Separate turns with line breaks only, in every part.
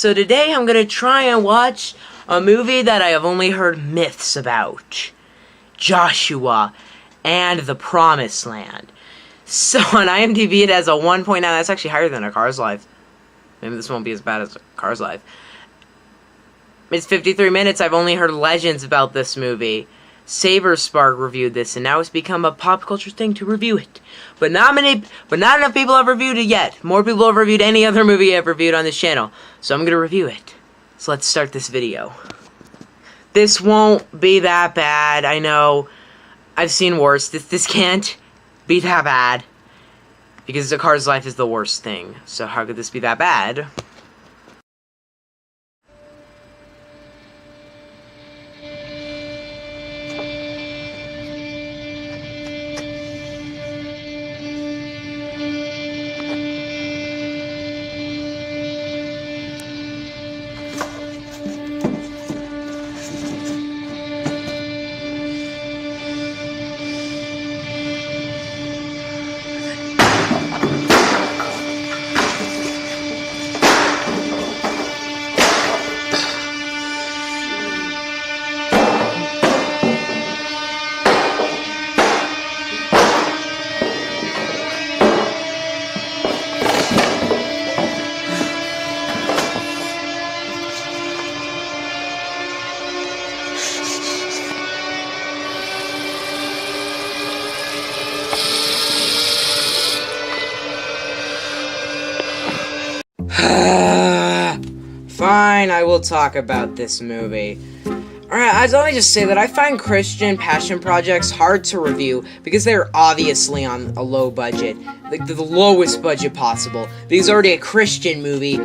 So today I'm gonna try and watch a movie that I have only heard myths about. Joshua and the Promised Land. So on IMDb it has a 1.9. That's actually higher than A Cars Life. Maybe this won't be as bad as A Cars Life. It's 53 minutes. I've only heard legends about this movie. Saberspark reviewed this, and now it's become a pop culture thing to review it. But not enough people have reviewed it yet. More people have reviewed any other movie I've reviewed on this channel. So I'm gonna review it. So let's start this video. This won't be that bad. I know. I've seen worse. This can't be that bad. Because A Car's Life is the worst thing. So how could this be that bad? Fine, I will talk about this movie. Alright, let me just say that I find Christian passion projects hard to review because they're obviously on a low budget. Like the lowest budget possible. Because already a Christian movie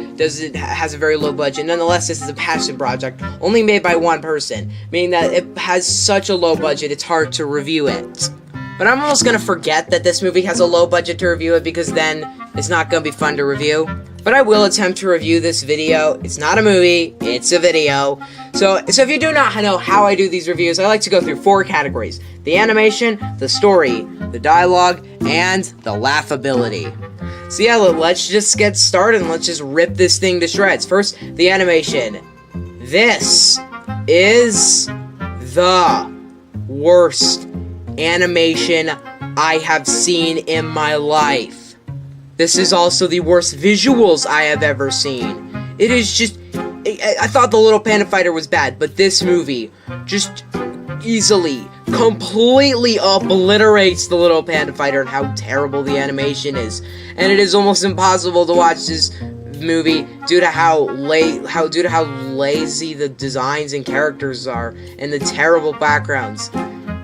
has a very low budget. Nonetheless, this is a passion project only made by one person. Meaning that it has such a low budget, it's hard to review it. But I'm almost gonna forget that this movie has a low budget to review it because then it's not gonna be fun to review. But I will attempt to review this video. It's not a movie, it's a video. So if you do not know how I do these reviews, I like to go through 4 categories. The animation, the story, the dialogue, and the laughability. So yeah, let's just get started and let's just rip this thing to shreds. First, the animation. This is the worst animation I have seen in my life. This is also the worst visuals I have ever seen. It is just... I thought The Little Panda Fighter was bad, but this movie just easily, completely obliterates The Little Panda Fighter and how terrible the animation is. And it is almost impossible to watch this movie due to how lazy the designs and characters are, and the terrible backgrounds.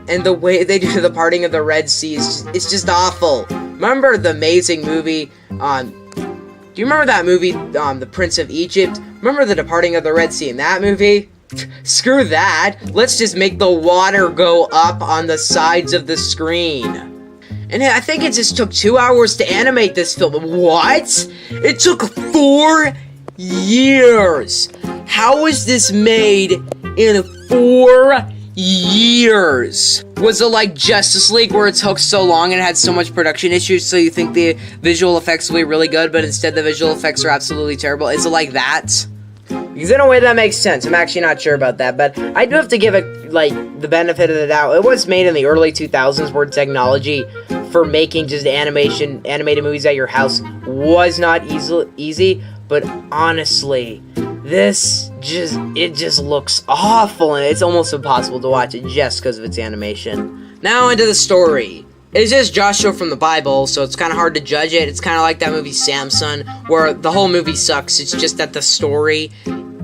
And the way they do the parting of the Red Sea it's just awful. Remember the amazing movie, do you remember that movie, The Prince of Egypt? Remember the departing of the Red Sea in that movie? Screw that. Let's just make the water go up on the sides of the screen. And I think it just took 2 hours to animate this film. What? It took 4 years. How was this made in 4 years? Was it like Justice League where it took so long and it had so much production issues so you think the visual effects will be really good but instead the visual effects are absolutely terrible? Is it like that? Because in a way that makes sense. I'm actually not sure about that, but I do have to give it like the benefit of the doubt. It was made in the early 2000s where technology for making just animated movies at your house was not easy, but honestly, it just looks awful, and it's almost impossible to watch it just because of its animation. Now into the story. It's just Joshua from the Bible, so it's kind of hard to judge it. It's kind of like that movie Samson, where the whole movie sucks. It's just that the story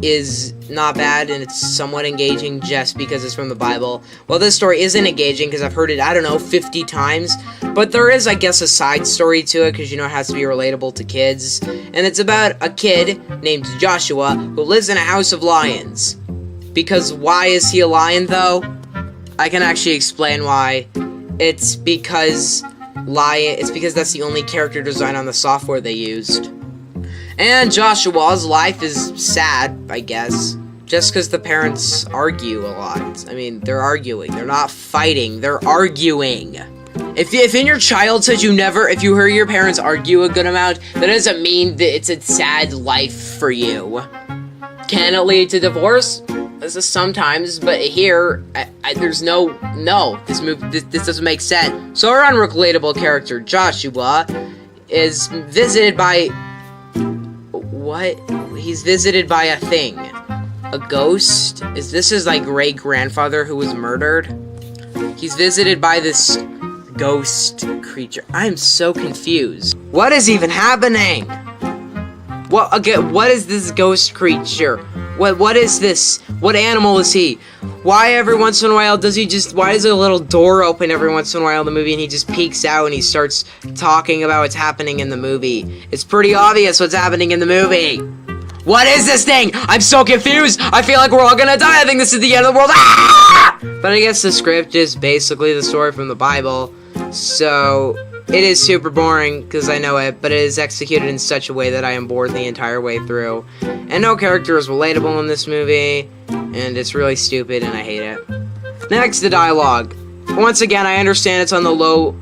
is not bad, and it's somewhat engaging just because it's from the Bible. Well, this story isn't engaging because I've heard it, I don't know, 50 times. But there is, I guess, a side story to it because, you know, it has to be relatable to kids. And it's about a kid named Joshua who lives in a house of lions. Because why is he a lion, though? I can actually explain why. It's because that's the only character design on the software they used. And Joshua's life is sad, I guess. Just because the parents argue a lot. I mean, they're arguing. They're not fighting. They're arguing. If in your childhood if you hear your parents argue a good amount, that doesn't mean that it's a sad life for you. Can it lead to divorce? This is sometimes, but here, there's no, this doesn't make sense. So our unrelatable character, Joshua, is visited by, what? He's visited by a thing. A ghost? This is like great-grandfather who was murdered? He's visited by this ghost creature. I'm so confused. What is even happening? What is this ghost creature? What is this? What animal is he? Why every once in a while why is a little door open every once in a while in the movie and he just peeks out and he starts talking about what's happening in the movie? It's pretty obvious what's happening in the movie. What is this thing? I'm so confused. I feel like we're all gonna die. I think this is the end of the world. Ah! But I guess the script is basically the story from the Bible. So it is super boring because I know it, but it is executed in such a way that I am bored the entire way through. And no character is relatable in this movie, and it's really stupid and I hate it. Next, the dialogue. Once again, I understand it's on a low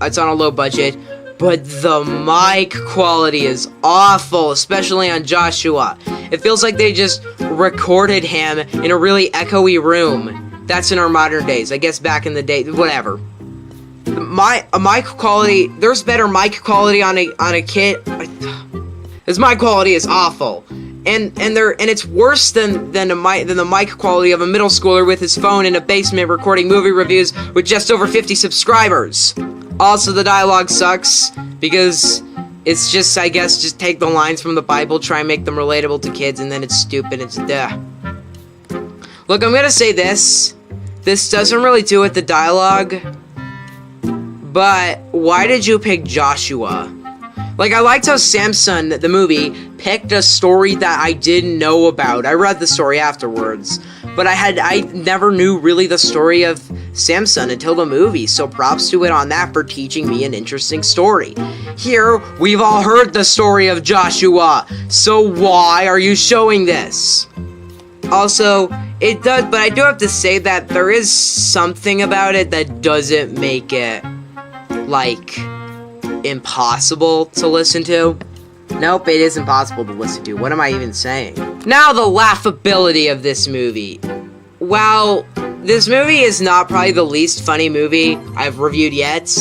budget, but the mic quality is awful, especially on Joshua. It feels like they just recorded him in a really echoey room. That's in our modern days. I guess back in the day, whatever. Mic quality, there's better mic quality on a kid. His mic quality is awful. And it's worse than the mic quality of a middle schooler with his phone in a basement recording movie reviews with just over 50 subscribers. Also, the dialogue sucks because it's just, I guess, just take the lines from the Bible, try and make them relatable to kids, and then it's stupid. It's duh. Look, I'm gonna say this. This doesn't really do with the dialogue, but why did you pick Joshua? Like, I liked how Samson, the movie, picked a story that I didn't know about. I read the story afterwards, but I never knew really the story of Samson until the movie, so props to it on that for teaching me an interesting story. Here, we've all heard the story of Joshua, so why are you showing this? Also, it does, but I do have to say that there is something about it that doesn't make it, like, impossible to listen to. Nope, it is impossible to listen to. What am I even saying? Now, the laughability of this movie. While this movie is not probably the least funny movie I've reviewed yet,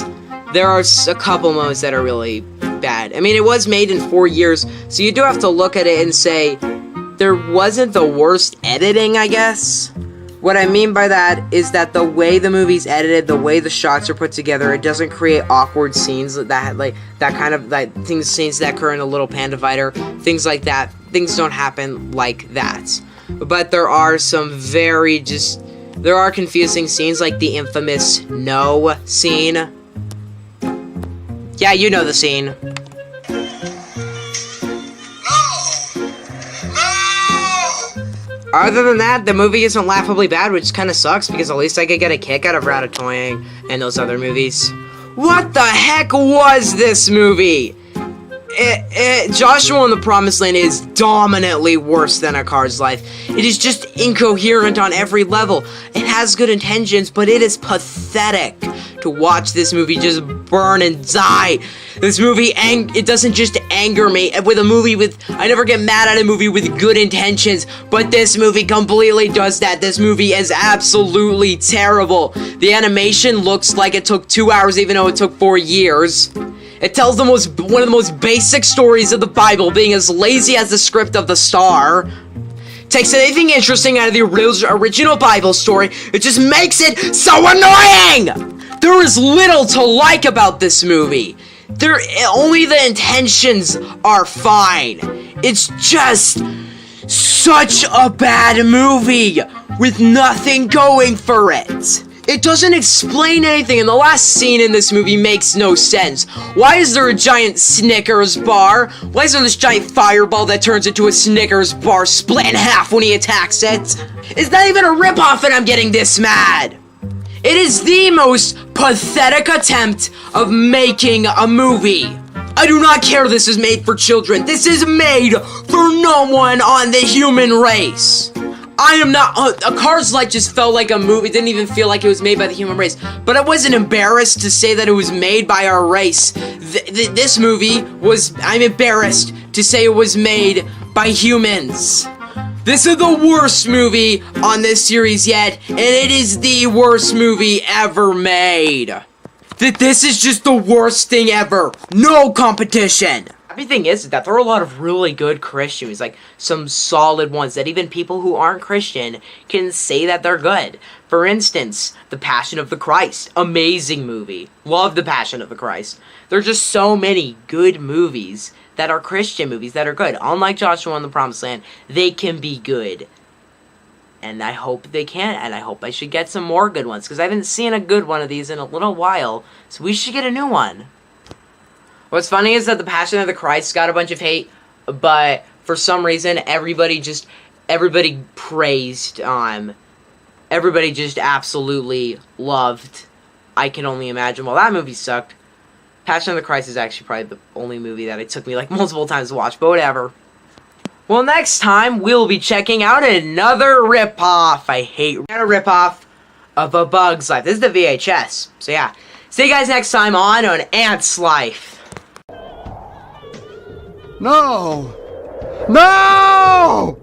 there are a couple moments that are really bad. I mean, it was made in 4 years, so you do have to look at it and say, there wasn't the worst editing, I guess. What I mean by that is that the way the movie's edited, the way the shots are put together, it doesn't create awkward scenes scenes that occur in a little panda fighter, things like that. Things don't happen like that. But there are some there are confusing scenes, like the infamous no scene. Yeah, you know the scene. Other than that, the movie isn't laughably bad, which kind of sucks, because at least I could get a kick out of Ratatouille and those other movies. What the heck was this movie? Joshua in the Promised Land is dominantly worse than A Card's Life. It is just incoherent on every level. It has good intentions, but it is pathetic to watch this movie just burn and die. This movie, it doesn't just anger me. I never get mad at a movie with good intentions, but this movie completely does that. This movie is absolutely terrible. The animation looks like it took 2 hours, even though it took 4 years. It tells one of the most basic stories of the Bible, being as lazy as the script of the Star. Takes anything interesting out of the original Bible story, it just makes it so annoying! There is little to like about this movie. Only the intentions are fine. It's just such a bad movie with nothing going for it. It doesn't explain anything, and the last scene in this movie makes no sense. Why is there a giant Snickers bar? Why is there this giant fireball that turns into a Snickers bar split in half when he attacks it? It's not even a ripoff and I'm getting this mad! It is the most pathetic attempt of making a movie. I do not care this is made for children. This is made for no one on the human race. I am not, A Card's Life just felt like a movie. It didn't even feel like it was made by the human race. But I wasn't embarrassed to say that it was made by our race. This movie I'm embarrassed to say it was made by humans. This is the worst movie on this series yet, and it is the worst movie ever made. This is just the worst thing ever. No competition. The thing is that there are a lot of really good Christian movies, like some solid ones that even people who aren't Christian can say that they're good. For instance, The Passion of the Christ. Amazing movie. Love The Passion of the Christ. There are just so many good movies that are Christian movies that are good. Unlike Joshua and the Promised Land, they can be good. And I hope they can, and I hope I should get some more good ones, because I haven't seen a good one of these in a little while, so we should get a new one. What's funny is that The Passion of the Christ got a bunch of hate, but for some reason, everybody praised, everybody just absolutely loved I Can Only Imagine. Well, that movie sucked. Passion of the Christ is actually probably the only movie that it took me like multiple times to watch, but whatever. Well, next time, we'll be checking out another ripoff. I hate a ripoff of A Bug's Life. This is the VHS. So yeah, see you guys next time on Ant's Life.
No! No!